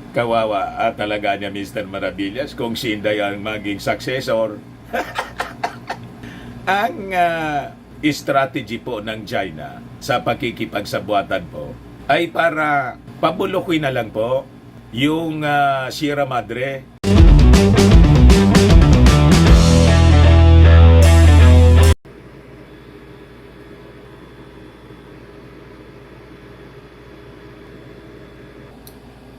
Kawawa talaga niya Mr. Maravillas kung si Inday ang maging successor. Ang strategy po ng China sa pakikipagsabuatan po ay para pabulukin na lang po yung Sierra Madre.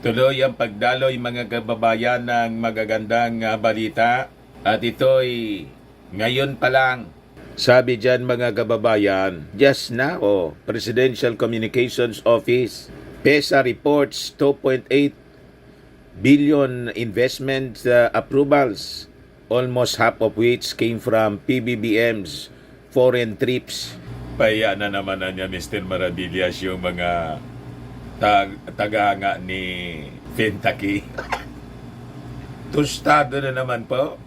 Tuloy ang pagdaloy mga kababayan ng magagandang balita at ito'y ngayon pa lang. Sabi dyan mga kababayan, just now, Presidential Communications Office, PESA reports 2.8 billion investment approvals, almost half of which came from PBBM's foreign trips. Paya na naman na niya Mr. Maravillas yung mga tagahanga ni Kentucky. Tostado na naman po.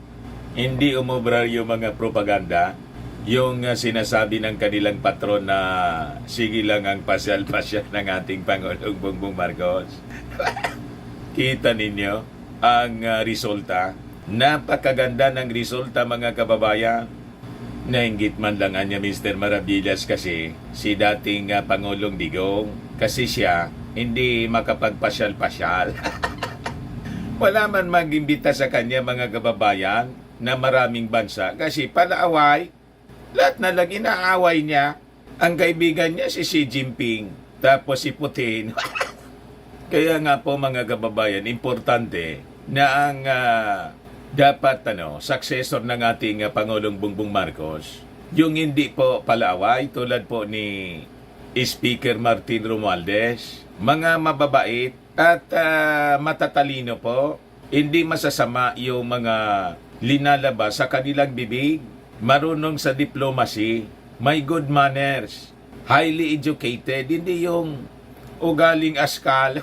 Hindi umubra yung mga propaganda. Yung sinasabi ng kanilang patron na sige lang ang pasyal-pasyal ng ating Pangulong Bongbong Marcos. Kita ninyo ang resulta. Napakaganda ng resulta mga kababayan. Nainggit man lang niya Mr. Maravillas kasi si dating Pangulong Digong kasi siya hindi makapagpasyal-pasyal. Wala man mag-imbita sa kanya mga kababayan na maraming bansa kasi palaaway. Lahat na lang inaaway niya. Ang kaibigan niya si Xi Jinping tapos si Putin. Kaya nga po mga kababayan, importante na ang dapat successor ng ating Pangulong Bongbong Marcos, yung hindi po palaaway tulad po ni Speaker Martin Romualdez, mga mababait at matatalino po, hindi masasama yung mga linalabas sa kanilang bibig, marunong sa diplomacy, may good manners, highly educated, hindi yung ugaling askal.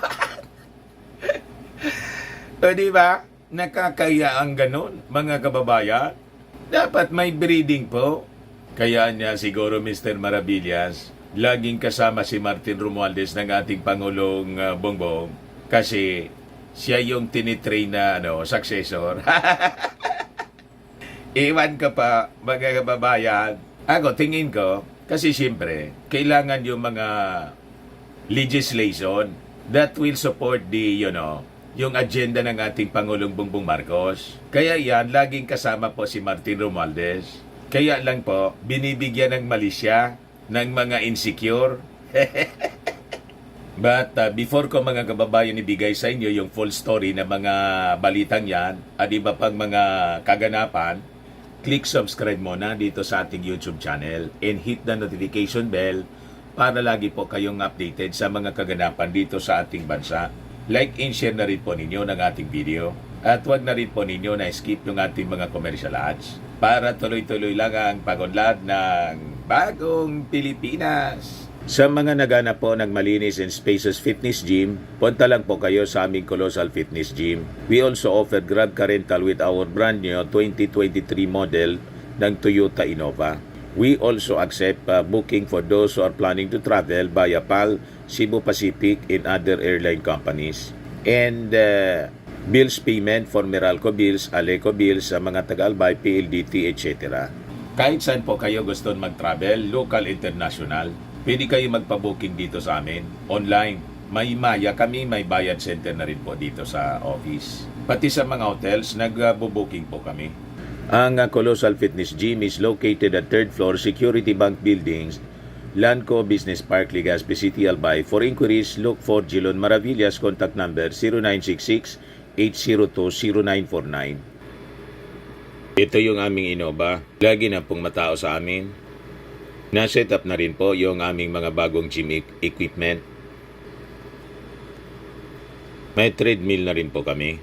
O diba? Nakakaya ang ganun, mga kababayan. Dapat may breeding po. Kaya niya siguro Mr. Maravillas, laging kasama si Martin Romualdez ng ating Pangulong Bongbong kasi siya yung tinitrain na successor. Iwan ka pa, mga kababayan. Ako, tingin ko, kasi siyempre, kailangan yung mga legislation that will support the, yung agenda ng ating Pangulong Bongbong Marcos. Kaya yan, laging kasama po si Martin Romualdez. Kaya lang po, binibigyan ng mali siya ng mga insecure. But before ko mga kababayan ibigay sa inyo yung full story ng mga balitang yan at iba pang mga kaganapan, click subscribe muna dito sa ating YouTube channel and hit the notification bell para lagi po kayong updated sa mga kaganapan dito sa ating bansa. Like and share na rin po ninyo ng ating video at huwag na rin po ninyo na skip yung ating mga commercial ads para tuloy-tuloy lang ang pagunlad ng bagong Pilipinas. Sa mga nagana po ng malinis and spacious fitness gym, punta lang po kayo sa aming Colossal Fitness Gym. We also offer Grab car rental with our brand new 2023 model ng Toyota Innova. We also accept booking for those who are planning to travel via PAL, Cebu Pacific, and other airline companies. And bills payment for Meralco bills, Aleco bills, sa mga Tagalbay, PLDT, etc. Kahit saan po kayo gusto mag-travel, local, international, pwede kayo magpa-booking dito sa amin, online. May Maya kami, may bayad center na rin po dito sa office. Pati sa mga hotels, nag-booking po kami. Ang Colossal Fitness Gym is located at 3rd floor Security Bank Buildings, Lanco Business Park, Legazpi City, Albay. For inquiries, look for Jilon Maravillas. Contact number 0966-802-0949. Ito yung aming Innova. Lagi na pong matao sa amin. Na-set up na rin po yung aming mga bagong gym equipment. May treadmill na rin po kami.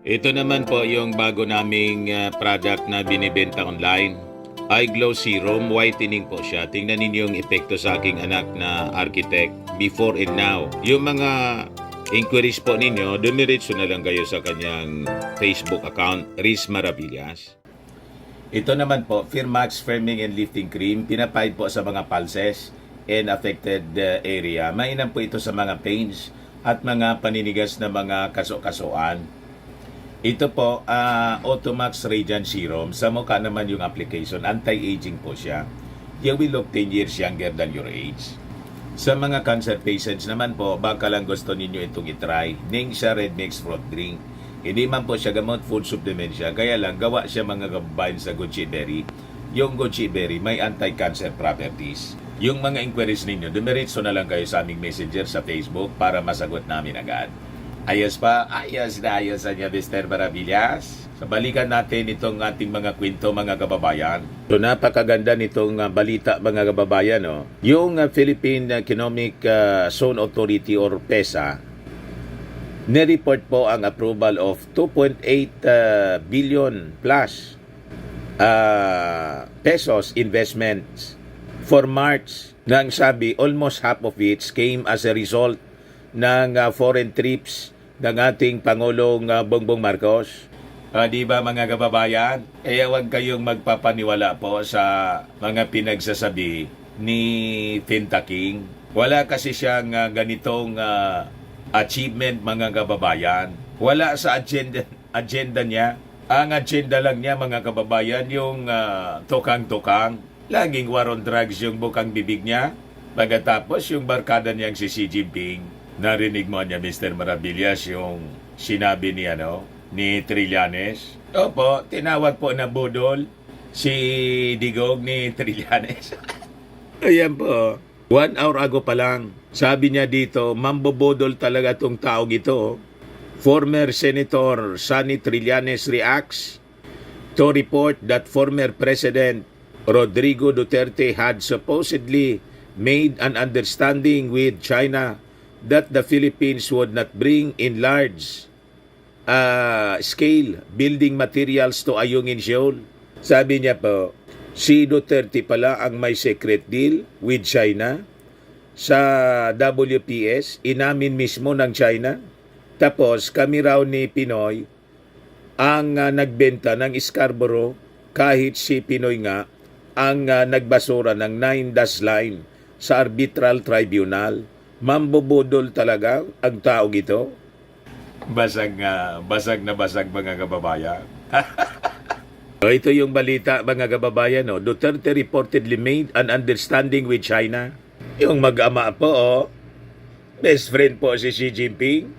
Ito naman po yung bago naming product na binibenta online. Eye Glow Serum, whitening po siya. Tingnan ninyo yung epekto sa aking anak na architect before and now. Yung mga inquiries po ninyo, dumiretso na lang kayo sa kanyang Facebook account, Riz Maravillas. Ito naman po, Firmax Firming and Lifting Cream, pinapahid po sa mga pulses and affected area. Mainam po ito sa mga pains at mga paninigas na mga kaso-kasuan. Ito po, Automax Radiant Serum. Sa mukha naman yung application, anti-aging po siya. You will look 10 years younger than your age. Sa mga cancer patients naman po, baka lang gusto ninyo itong itry. Ning siya red mix fruit drink. Hindi man po siya gamot, food supplement siya. Kaya lang, gawa siya mga kababayan sa goji berry. Yung goji berry may anti-cancer properties. Yung mga inquiries ninyo, dumiretso na lang kayo sa aming messenger sa Facebook para masagot namin agad. Ayos pa? Ayos na ayos sa niya, Mr. Maravillas. So, balikan natin itong ating mga kwento, mga kababayan. So, napakaganda nitong balita, mga kababayan. No? Yung Philippine Economic Zone Authority or PEZA, nireport po ang approval of 2.8 billion plus pesos investments for March. Nang sabi, almost half of it came as a result ng foreign trips ng ating Pangulong Bongbong Marcos. Di ba mga kababayan? Kaya huwag kayong magpapaniwala po sa mga pinagsasabi ni Finta King. Wala kasi siyang ganitong achievement, mga kababayan. Wala sa agenda niya. Ang agenda lang niya, mga kababayan, yung tukang-tukang. Laging war on drugs yung bukang bibig niya. Pagkatapos yung barkada niyang si Xi Jinping, narinig mo niya, Mr. Maravillas, yung sinabi ni Trillanes. Opo, tinawag po na budol si Digong ni Trillanes. Ayan po. 1 hour ago pa lang, sabi niya dito, mambobodol talaga tong taong ito. Former Senator Sonny Trillanes reacts to report that former President Rodrigo Duterte had supposedly made an understanding with China that the Philippines would not bring in large scale building materials to Ayungin Shoal. Sabi niya po, si Duterte pala ang may secret deal with China sa WPS, inamin mismo ng China. Tapos kami raw ni Pinoy ang nagbenta ng Scarborough, kahit si Pinoy nga ang nagbasura ng 9-dash line sa arbitral tribunal. Mambobodol talaga ang tao ito. Basag na basag, mga kababayan. Ito yung balita, mga kababayan. Duterte reportedly made an understanding with China. Yung mag-ama po, best friend po si Xi Jinping.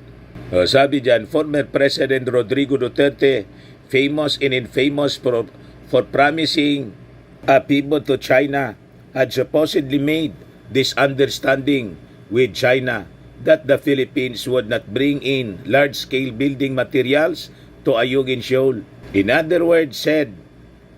Sabi dyan, former President Rodrigo Duterte, famous and infamous for promising a pivot to China, had supposedly made this understanding with China that the Philippines would not bring in large-scale building materials to Ayungin Shoal. In other words, said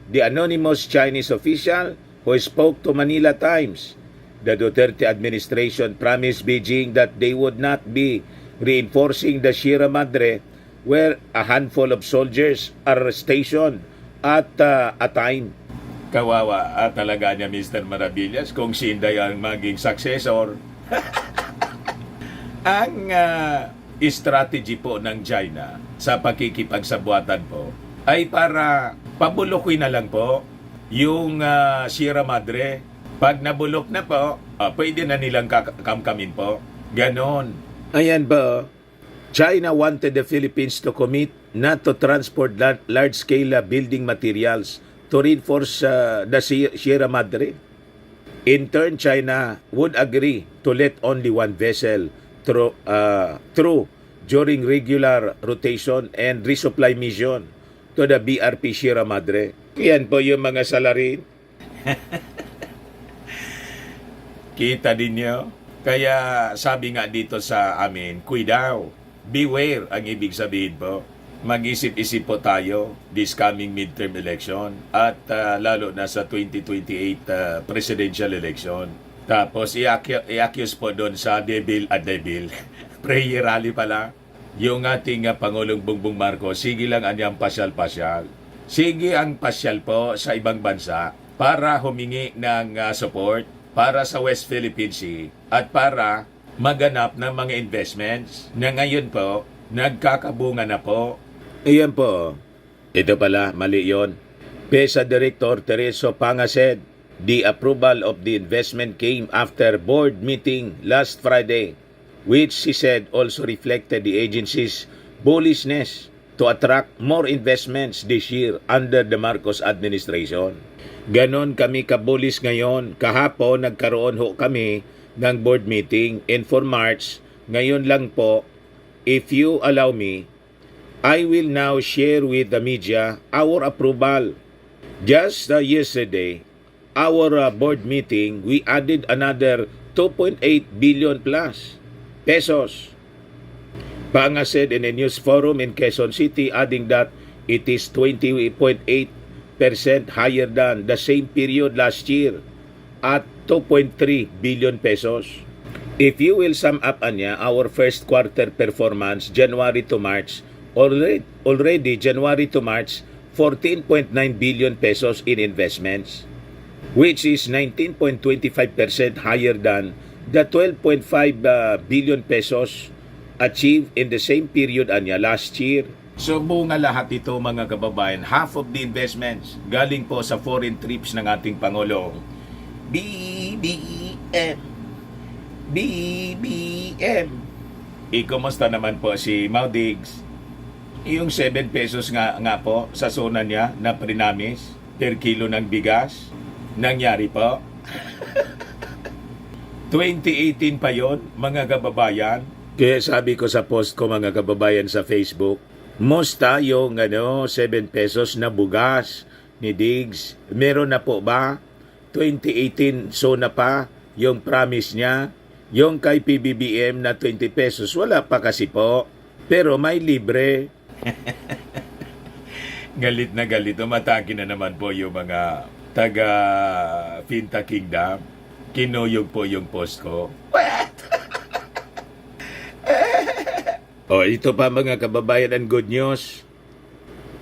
the anonymous Chinese official who spoke to Manila Times, the Duterte administration promised Beijing that they would not be reinforcing the Sierra Madre where a handful of soldiers are stationed at a time. Kawawa talaga niya, Mr. Maravillas, kung si Inday ang maging successor. Ang strategy po ng China sa pakikipagsabuatan po ay para pabulukin na lang po yung Sierra Madre. Pag nabulok na po, pwede na nilang kamkamin po. Ganon. Ayan ba? China wanted the Philippines to commit not to transport large-scale building materials to reinforce the Sierra Madre. In turn, China would agree to let only one vessel through during regular rotation and resupply mission to the BRP Sierra Madre. Yan po yung mga salarin. Kita ninyo? Kaya sabi nga dito sa amin, kuidaw, beware ang ibig sabihin po. Mag-isip-isip po tayo this coming midterm election at lalo na sa 2028 presidential election. Tapos i-accuse po doon sa devil at devil. Prayer rally pala. Yung ating Pangulong Bongbong Marcos, sige lang anyang pasyal-pasyal. Sige ang pasyal po sa ibang bansa para humingi ng support para sa West Philippine Sea at para maganap ng mga investments na ngayon po nagkakabunga na po. Iyan po. Ito pala, mali yun. PEZA Director Tereso Panga said, the approval of the investment came after board meeting last Friday which she said also reflected the agency's bullishness to attract more investments this year under the Marcos administration. Ganon kami kabulis ngayon. Kahapon nagkaroon ho kami ng board meeting, and for March, ngayon lang po, if you allow me, I will now share with the media our approval. Just yesterday, our board meeting, we added another 2.8 billion plus pesos. Panga said in a news forum in Quezon City, adding that it is 20.8% higher than the same period last year at 2.3 billion pesos. If you will sum up our first quarter performance, January to March, already January to March, 14.9 billion pesos in investments, which is 19.25% higher than the 12.5 billion pesos achieved in the same period last year. So bunga lahat ito mga kababayan, half of the investments galing po sa foreign trips ng ating Pangulong. BBM. Kumusta naman po si Maudigs? Yung 7 pesos nga po sa zona niya na prinamis per kilo ng bigas, nangyari po. 2018 pa yon mga kababayan. Kaya sabi ko sa post ko mga kababayan sa Facebook, musta yung 7 pesos na bugas ni Diggs? Meron na po ba? 2018 zona pa yung promise niya. Yung kay PBBM na 20 pesos, wala pa kasi po. Pero may libre. Galit na galit. Umatake na naman po yung mga taga Finta Kingdom. Kinuyog po yung post ko. Ito pa mga kababayan ang good news.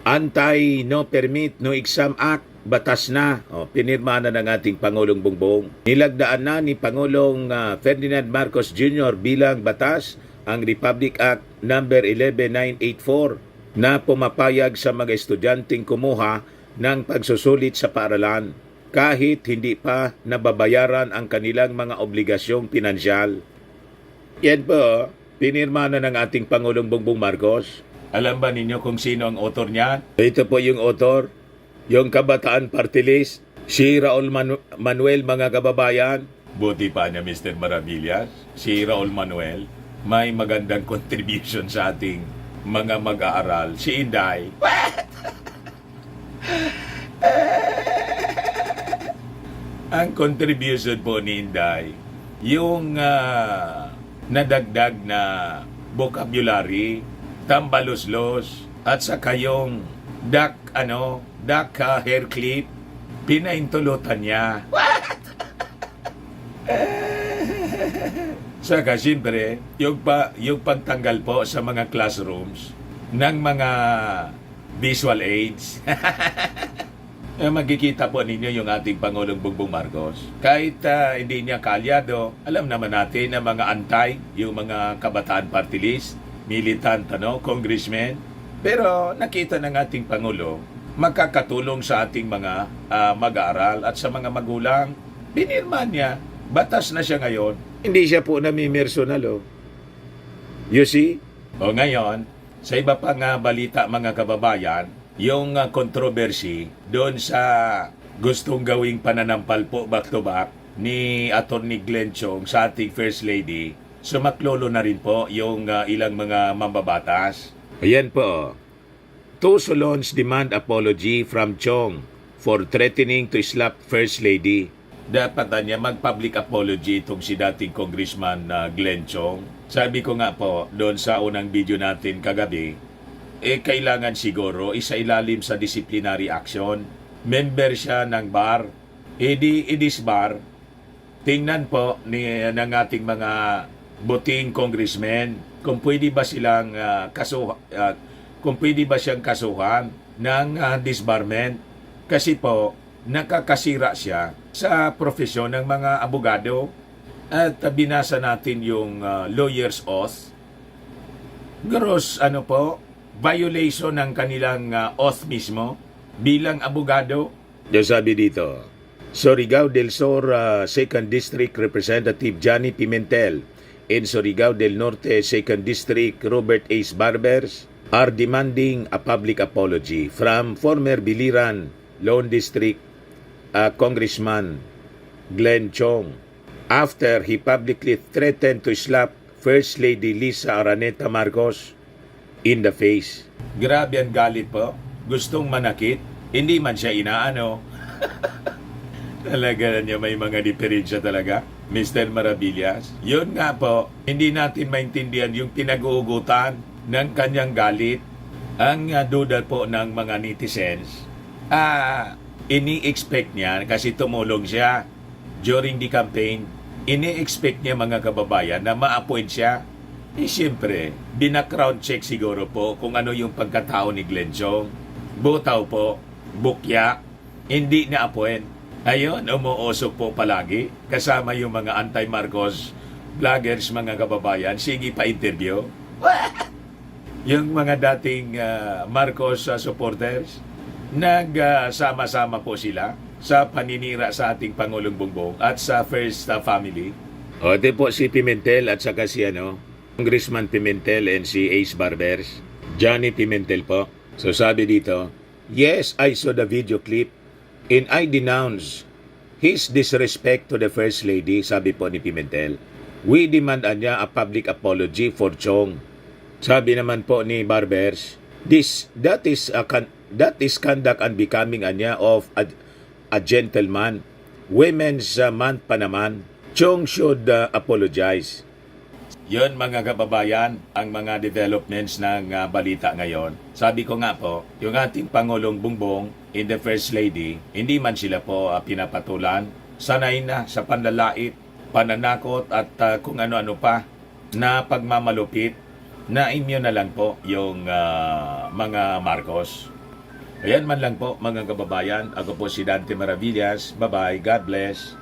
Anti-No Permit, No Exam Act, batas na. Pinirma na ng ating Pangulong Bongbong. Nilagdaan na ni Pangulong Ferdinand Marcos Jr. bilang batas ang Republic Act number 11984 na pumapayag sa mga estudyanteng kumuha ng pagsusulit sa paaralan kahit hindi pa nababayaran ang kanilang mga obligasyong pinansyal. Yan po, pinirma na ng ating Pangulong Bongbong Marcos. Alam ba ninyo kung sino ang author niya? Ito po yung author, yung Kabataan Party List, si Raul Manuel mga kababayan. Buti pa niya Mr. Maravillas, si Raul Manuel, may magandang contribution sa ating mga mag-aaral. Si Inday. Ang contribution po ni Inday, yung nadagdag na vocabulary, tambaluslos, at saka yung duck hair clip, pinaintulutan niya. Saka siyempre, yung pagtanggal po sa mga classrooms ng mga visual aids. Magkikita po ninyo yung ating Pangulong Bongbong Marcos. Kahit hindi niya kalyado, alam naman natin na mga antay, yung mga Kabataan Party List, militant, congressmen. Pero nakita ng ating Pangulo, makakatulong sa ating mga mag-aaral at sa mga magulang. Pinirma niya, batas na siya ngayon. Hindi siya po namimersonal. You see? Ngayon, sa iba pang balita mga kababayan, yung controversy doon sa gustong gawing pananampal po back to back ni Atty. Glenn Chong sa ating First Lady, sumaklolo na rin po yung ilang mga mambabatas. Ayan po. Two salons demand apology from Chong for threatening to slap First Lady. Dapat niya mag-public apology itong si dating Congressman Glenn Chong. Sabi ko nga po, doon sa unang video natin kagabi, kailangan siguro isailalim sa disciplinary action. Member siya ng bar. This bar, tingnan po ng ating mga buting congressmen kung pwede ba silang kung pwede ba siyang kasuhan ng disbarment. Kasi po, nakakasira siya sa profesyon ng mga abogado. At binasa natin yung lawyer's oath. Gross violation ng kanilang oath mismo bilang abogado. Sabi dito, Surigao del Sur 2nd District Representative Johnny Pimentel in Surigao del Norte 2nd District Robert Ace Barbers are demanding a public apology from former Biliran Lone District Congressman Glenn Chong after he publicly threatened to slap First Lady Lisa Araneta Marcos in the face. Grabe ang galit po. Gustong manakit. Hindi man siya inaano. Talaga niya may mga diferensya talaga. Mr. Maravillas. Yun nga po, hindi natin maintindihan yung pinag-uugutan ng kanyang galit. Ang duda po ng mga netizens, ini-expect niya kasi tumulong siya during the campaign. Ini-expect niya mga kababayan na ma-appoint siya. Siyempre, bina-crown check siguro po kung ano yung pagkatao ni Glenn Chong. Butaw po, bukya, hindi na-appoint. Ayun, umuusok po palagi kasama yung mga anti-Marcos vloggers, mga kababayan. Sige pa interview. Yung mga dating Marcos supporters, nagsama-sama po sila sa paninira sa ating Pangulong Bongbong at sa First Family. O, di po si Pimentel at saka si Congressman Pimentel and si Ace Barbers. Johnny Pimentel po. So sabi dito, yes, I saw the video clip and I denounce his disrespect to the First Lady, sabi po ni Pimentel. We demand niya a public apology for Chong. Sabi naman po ni Barbers, that is conduct unbecoming niya of a gentleman. Women's month pa naman. Chong should apologize. Yon mga kababayan, ang mga developments ng balita ngayon. Sabi ko nga po, yung ating Pangulong Bongbong and the First Lady, hindi man sila po pinapatulan. Sanay na sa panlalait, pananakot at kung ano-ano pa na pagmamalupit na inyo na lang po yung mga Marcos. Ayan man lang po mga kababayan. Ako po si Dante Maravillas. Bye-bye. God bless.